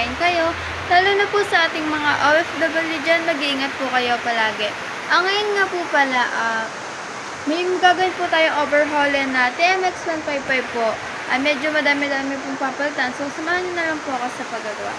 magpakain kayo. Lalo na po sa ating mga OFW dyan, mag-iingat po kayo palagi. Ngayon nga po pala, may gagawin po tayo overhaulen na TMX 155 po. Medyo madami-dami pong papalitan. So, samahan nyo na lang po ako sa paggagawa.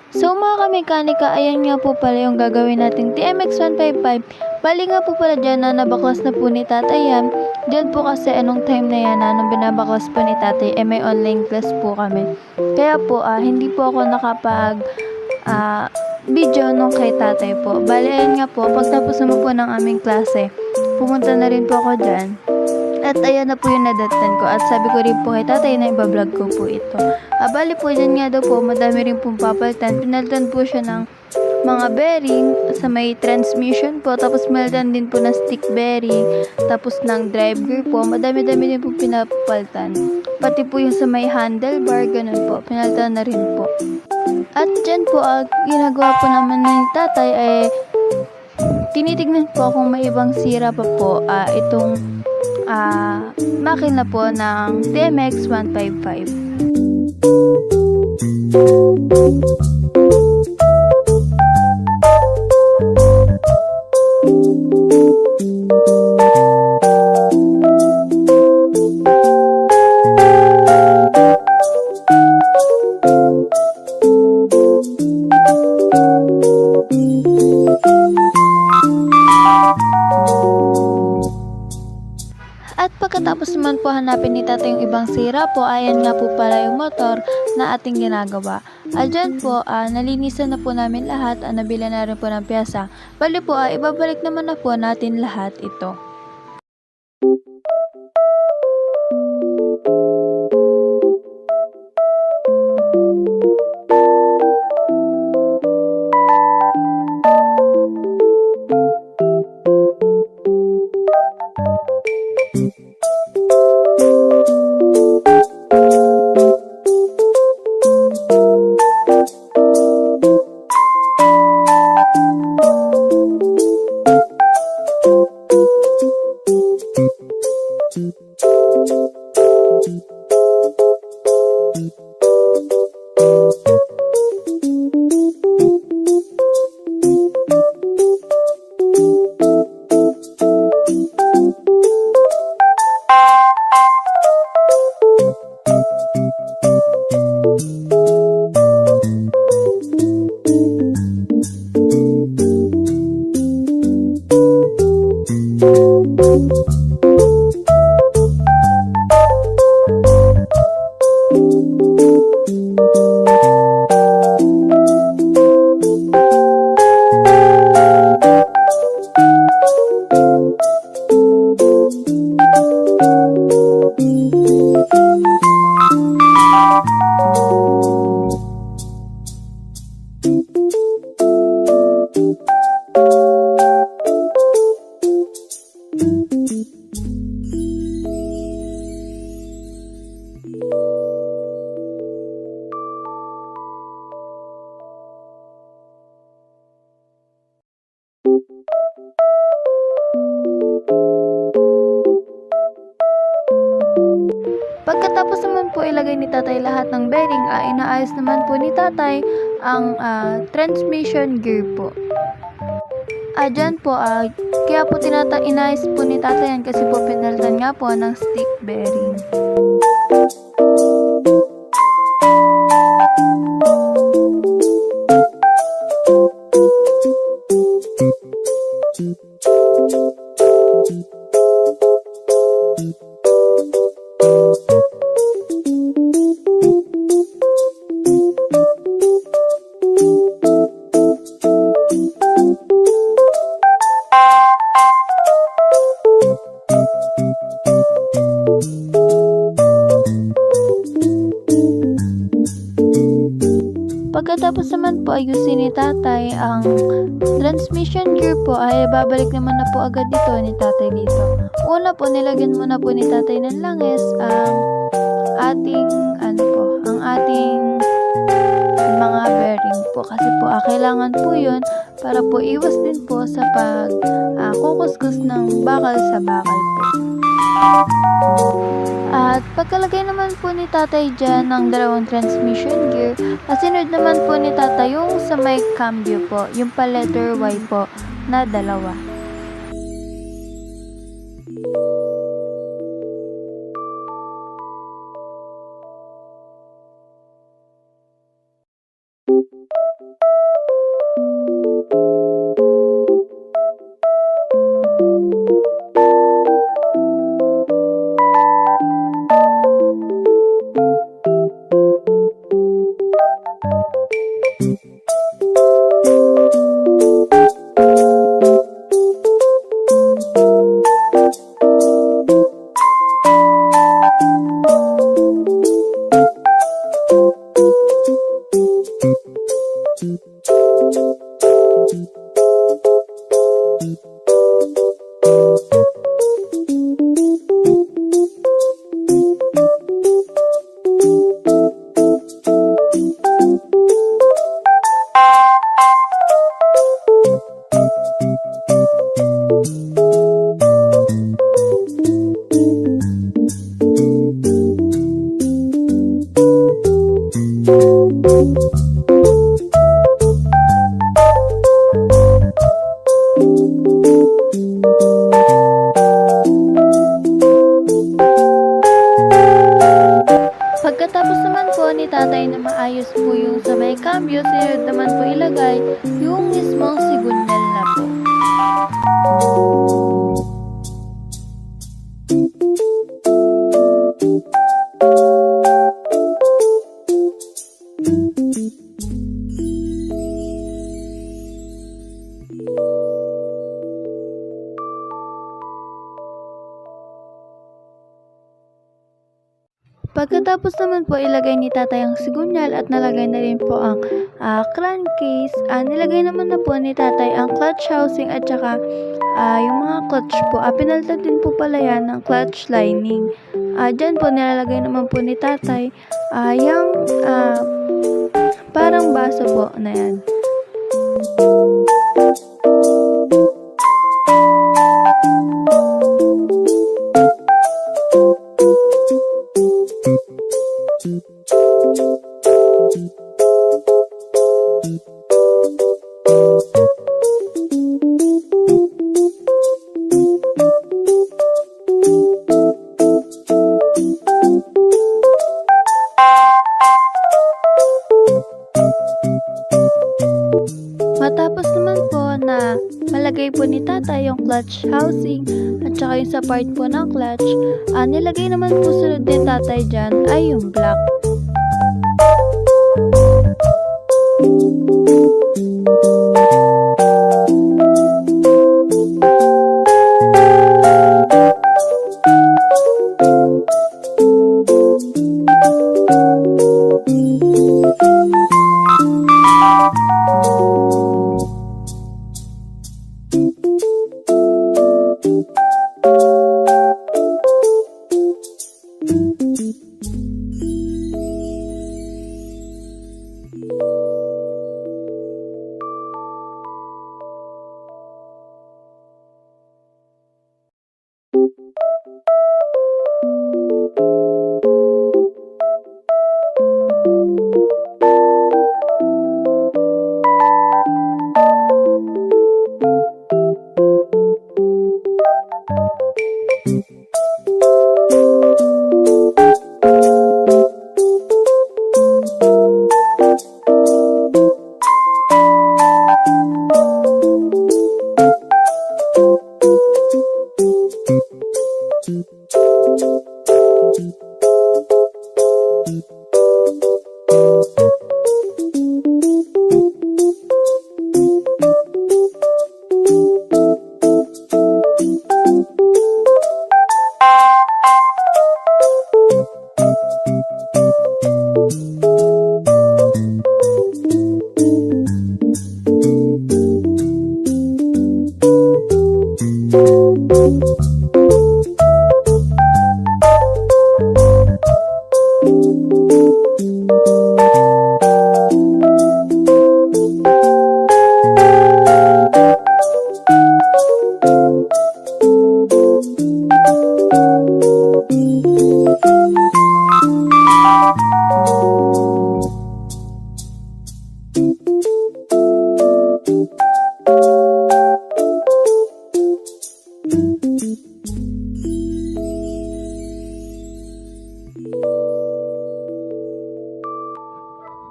So mga kamekanika, ayan nga po pala yung gagawin nating TMX 155. Bali nga po pala dyan na nabaklas na po ni tatay yan. Dyan po kasi anong time na yan nung binabaklas po ni tatay, may online class po kami. Kaya po, hindi po ako nakapag video nung kay tatay po. Bali ayan nga po, pagtapos naman po ng aming klase, pumunta na rin po ako dyan. At ayan na po yung nadatan ko. At sabi ko rin po kay tatay na ibablog ko po ito. Bali po dyan nga daw po, madami rin pong papalitan. Pinalitan po siya ng mga bearing sa may transmission po. Tapos pinalitan din po ng stick bearing. Tapos ng drive gear po. Madami-dami din po pinapalitan. Pati po yung sa may handlebar, ganun po. Pinalitan na rin po. At dyan po, ginagawa po naman ng tatay ay tinitignan po kung may ibang sira pa po itong makina po ng TMX 155. At pagkatapos naman po hanapin ni tatay yung ibang sira po, ayan nga po pala yung motor na ating ginagawa. Dyan po, nalinisan na po namin lahat, nabila na rin po ng piyasa. Bali po, ibabalik naman na po natin lahat ito. Pagkatapos naman po ilagay ni tatay lahat ng bearing, inaayos naman po ni tatay ang transmission gear po. Dyan po, kaya po inaayos po ni tatay yan kasi po pinalitan nga po ng stick bearing. Pagkatapos naman po ayusin ni tatay ang transmission gear po, ay babalik naman na po agad dito ni tatay dito. Una po, nilagyan muna po ni tatay ng langis ang ating mga bearing po kasi po kailangan po yun para po iwas din po sa kukuskus ng bakal sa bakal po. At pagkalagay naman po ni tatay dyan ng dalawang transmission gear, kasunod naman po ni tatay yung sa may cambio po, yung pa letter Y po na dalawa. Pagkatapos naman po ni tatay na maayos po yung sa may cambio, sinunod naman po ilagay yung mismong sigunyal na po. Pagkatapos naman po ilagay ni tatay ang sigunyal at nalagay na rin po ang crankcase, nilagay naman na po ni tatay ang clutch housing at saka yung mga clutch po. Pinalitan din po pala yan ng clutch lining. Dyan po nilalagay naman po ni tatay yung parang baso po na yan. Matapos naman po na malagay po ni tatay yung clutch housing at saka yung sa part po ng clutch, nilagay naman po sunod ni tatay dyan ay yung block.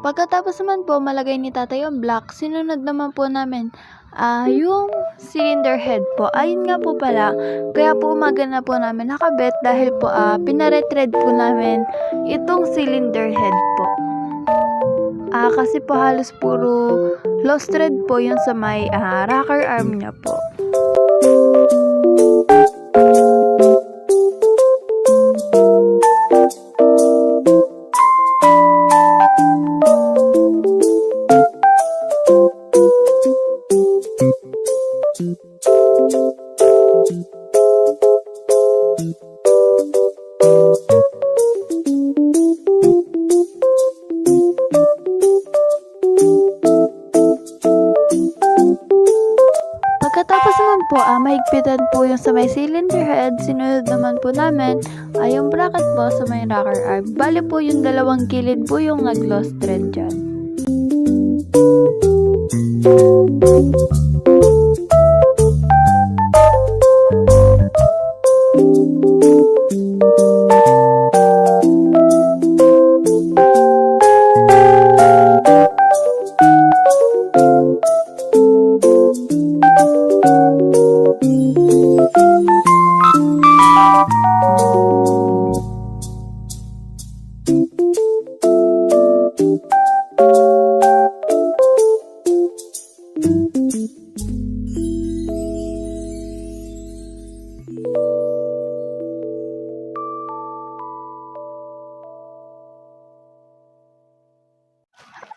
Pagkatapos naman po malagay ni tatay yung block, sinunod naman po namin yung cylinder head po. Ayun nga po pala, kaya po umaga na po namin nakabit dahil po pinaretread po namin itong cylinder head po. Kasi po halos puro lost thread po yun sa may rocker arm niya po. Pagkatapos naman po, mahigpitan po yung sa may cylinder head, sinunod naman po namin yung bracket po sa may rocker arm. Bali po yung dalawang gilid po yung nag-lost thread dyan.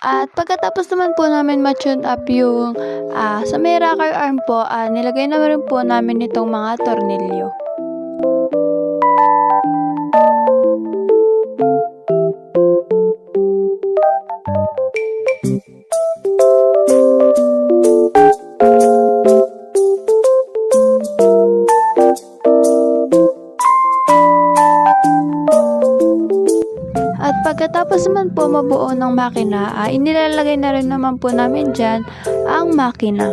At pagkatapos naman po namin ma-tune up yung sa may rocker arm po, nilagay naman rin po namin itong mga tornilyo. At pagkatapos naman po mabuo ng makina, inilalagay na rin naman po namin dyan ang makina.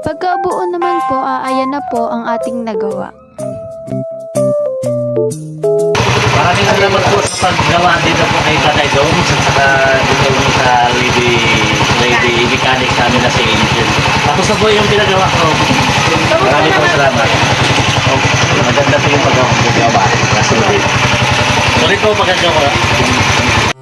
Pagkabuo naman po, ayan na po ang ating nagawa. Maraming salamat po sa paggawa dito po kay Tatay Jones at saka dito sa lady mechanic namin na si Angel. Tapos na po yung pinagawa ko. Maraming po salamat. Maganda po yung paggawa. Sulit po paggawa.